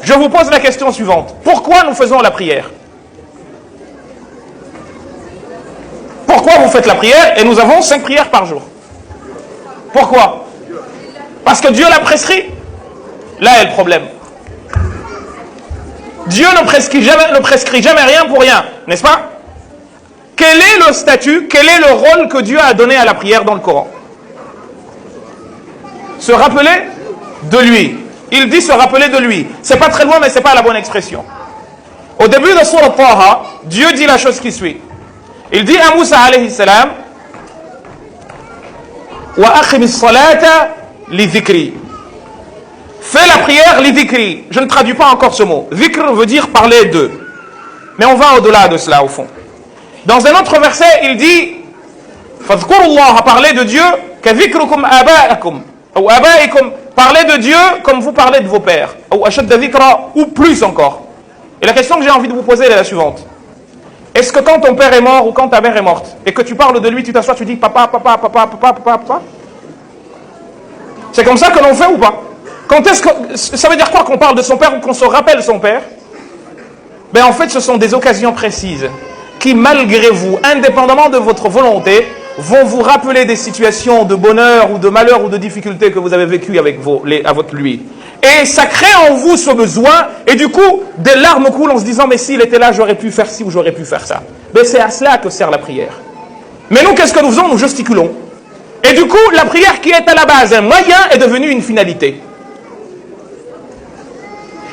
je vous pose la question suivante. Pourquoi nous faisons la prière? Pourquoi vous faites la prière et nous avons 5 prières par jour? Pourquoi? Parce que Dieu l'a prescrit. Là est le problème. Dieu ne prescrit jamais rien pour rien, n'est-ce pas? Quel est le statut, quel est le rôle que Dieu a donné à la prière dans le Coran? Se rappeler de lui. Il dit se rappeler de lui. C'est pas très loin, mais c'est pas la bonne expression. Au début de Sourate Taha, Dieu dit la chose qui suit. Il dit à Moussa alayhi salam, wa aqimis salata li dhikri. Fais la prière li dhikri. Je ne traduis pas encore ce mot. Dhikr veut dire parler d'eux. Mais on va au-delà de cela au fond. Dans un autre verset, il dit fadhkurullah, parler de Dieu ka dhikrukum aba'akum ou aba'ikum, parler de Dieu comme vous parlez de vos pères, ou ashadda dhikra, ou plus encore. Et la question que j'ai envie de vous poser est la suivante. Est-ce que quand ton père est mort ou quand ta mère est morte et que tu parles de lui, tu t'assois, tu dis papa, papa, papa, papa, papa, papa? C'est comme ça que l'on fait ou pas? Quand est-ce que ça veut dire quoi qu'on parle de son père ou qu'on se rappelle son père? Ben en fait, ce sont des occasions précises qui, malgré vous, indépendamment de votre volonté, vont vous rappeler des situations de bonheur ou de malheur ou de difficulté que vous avez vécues avec lui. Et ça crée en vous ce besoin, et du coup, des larmes coulent en se disant, mais s'il était là, j'aurais pu faire ci ou j'aurais pu faire ça. Mais c'est à cela que sert la prière. Mais nous, qu'est-ce que nous faisons? Nous gesticulons. Et du coup, la prière qui est à la base un moyen est devenue une finalité.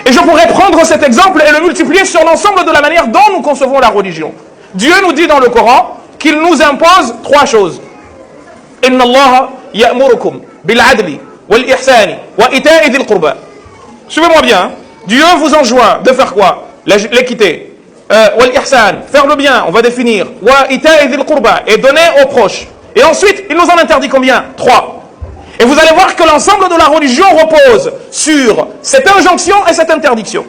Et je pourrais prendre cet exemple et le multiplier sur l'ensemble de la manière dont nous concevons la religion. Dieu nous dit dans le Coran qu'il nous impose 3 choses. Inna Allah ya'murukum bil adli wal ihsani wa ita'i dhil qurba. Suivez-moi bien. Hein? Dieu vous enjoint de faire quoi? L'équité. Wal ihsan, faire le bien, on va définir. Wa ita'i dhil qurba, et donner aux proches. Et ensuite, il nous en interdit combien? 3. Et vous allez voir que l'ensemble de la religion repose sur cette injonction et cette interdiction.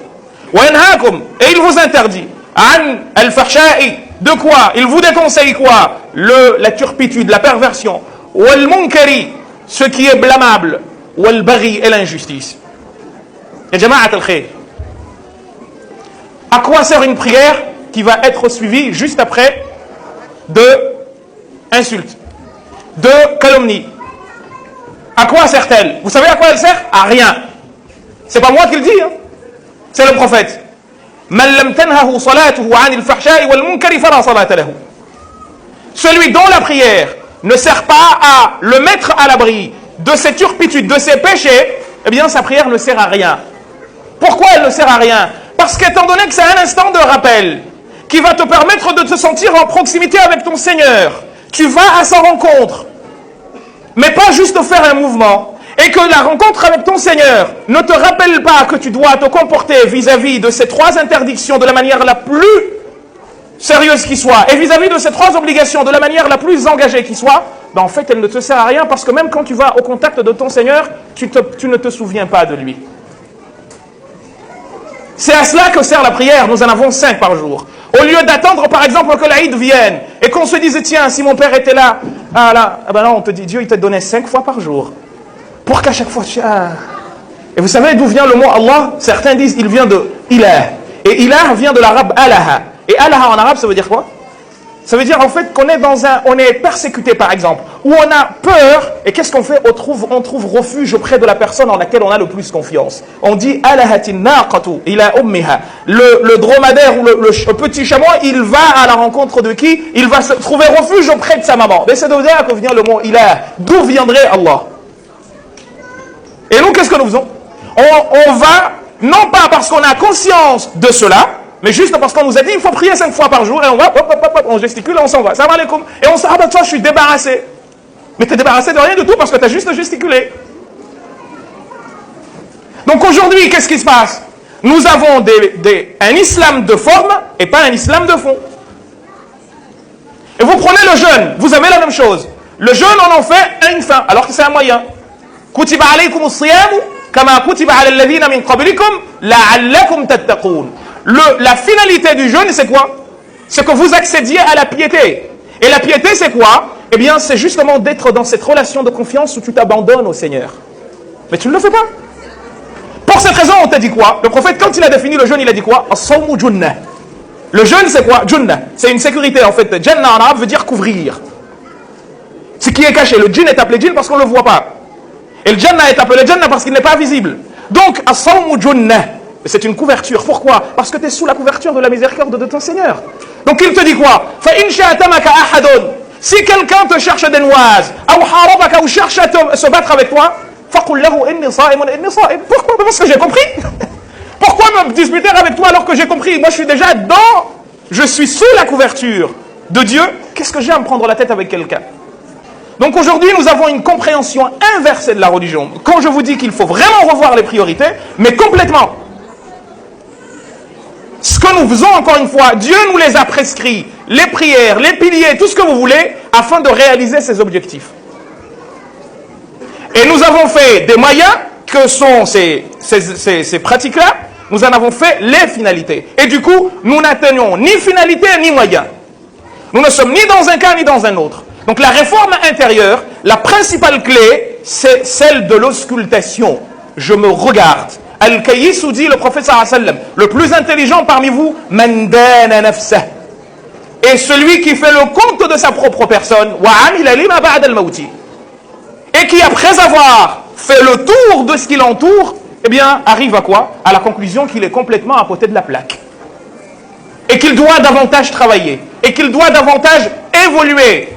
Wa yanhaakum, et il vous interdit. An al-fahsha'i, de quoi? Il vous déconseille quoi? La turpitude, la perversion. Wal munkari, ce qui est blâmable. Wal baghi, et l'injustice. Et jama'at al-khayr. À quoi sert une prière qui va être suivie juste après de insultes, de calomnies? À quoi sert-elle? Vous savez à quoi elle sert? À rien. C'est pas moi qui le dis, hein? C'est le prophète. Celui dont la prière ne sert pas à le mettre à l'abri de ses turpitudes, de ses péchés, eh bien sa prière ne sert à rien. Pourquoi elle ne sert à rien? Parce qu'étant donné que c'est un instant de rappel qui va te permettre de te sentir en proximité avec ton Seigneur, tu vas à sa rencontre, mais pas juste faire un mouvement. Et que la rencontre avec ton Seigneur ne te rappelle pas que tu dois te comporter vis-à-vis de ces 3 interdictions de la manière la plus sérieuse qui soit, et vis-à-vis de ces 3 obligations de la manière la plus engagée qui soit, ben en fait elle ne te sert à rien, parce que même quand tu vas au contact de ton Seigneur, tu ne te souviens pas de lui. C'est à cela que sert la prière. Nous en avons 5 par jour. Au lieu d'attendre par exemple que l'Aïd vienne, et qu'on se dise tiens, si mon père était là, ben non, on te dit Dieu il t'a donné 5 fois par jour. Pour qu'à chaque fois tu... Et vous savez d'où vient le mot Allah? Certains disent il vient de ilah. Et ilah vient de l'arabe alaha. Et alaha en arabe ça veut dire quoi? Ça veut dire en fait qu'on est on est persécuté par exemple, ou on a peur, et qu'est-ce qu'on fait? On trouve refuge auprès de la personne en laquelle on a le plus confiance. On dit alahatin naqatu ila ummiha. Le dromadaire ou le petit chamois, il va à la rencontre de qui? Il va se trouver refuge auprès de sa maman. Mais c'est de là que vient le mot ilah. D'où viendrait Allah? Et nous, qu'est-ce que nous faisons? On va, non pas parce qu'on a conscience de cela, mais juste parce qu'on nous a dit il faut prier 5 fois par jour, et on va, on gesticule et on s'en va. Salam alaikum. Et on se dit, ah ben toi, je suis débarrassé. Mais tu es débarrassé de rien du tout parce que tu as juste gesticulé. Donc aujourd'hui, qu'est-ce qui se passe? Nous avons un islam de forme et pas un islam de fond. Et vous prenez le jeûne, vous avez la même chose. Le jeûne, on en fait une fin, alors que c'est un moyen. Kutiba alaykum as-siyamu kama kutiba ala alladhina min qablikum la'allakum tattaqun. La finalité du jeûne, c'est quoi? C'est que vous accédiez à la piété. Et la piété, c'est quoi? Eh bien, c'est justement d'être dans cette relation de confiance où tu t'abandonnes au Seigneur. Mais tu ne le fais pas. Pour cette raison, on t'a dit quoi? Le prophète, quand il a défini le jeûne, il a dit quoi? As-sawmu junnah. Le jeûne, c'est quoi? Junnah. C'est une sécurité, en fait. Jannah en arabe veut dire couvrir. Ce qui est caché. Le djinn est appelé djinn parce qu'on ne le voit pas. Et le jannah est appelé jannah parce qu'il n'est pas visible. Donc, as-sawmu junnah. C'est une couverture. Pourquoi? Parce que tu es sous la couverture de la miséricorde de ton Seigneur. Donc il te dit quoi? Si quelqu'un te cherche des noises, ou cherche à se battre avec toi, pourquoi? Parce que j'ai compris. Pourquoi me disputer avec toi alors que j'ai compris? Moi je suis déjà je suis sous la couverture de Dieu. Qu'est-ce que j'ai à me prendre la tête avec quelqu'un? Donc aujourd'hui nous avons une compréhension inversée de la religion. Quand je vous dis qu'il faut vraiment revoir les priorités, mais complètement. Ce que nous faisons, encore une fois, Dieu nous les a prescrits, les prières, les piliers, tout ce que vous voulez, afin de réaliser ces objectifs. Et nous avons fait des moyens, que sont ces pratiques-là, nous en avons fait les finalités. Et du coup, nous n'atteignons ni finalité ni moyen. Nous ne sommes ni dans un cas ni dans un autre. Donc la réforme intérieure, la principale clé, c'est celle de l'auscultation. Je me regarde. Al-Kayyis dit le prophète sallallahu alayhi wa sallam, le plus intelligent parmi vous, man dana nafsah, est celui qui fait le compte de sa propre personne, wa amila lima ba'da al-mawti, et qui après avoir fait le tour de ce qui l'entoure, eh bien arrive à quoi? À la conclusion qu'il est complètement à côté de la plaque. Et qu'il doit davantage travailler, et qu'il doit davantage évoluer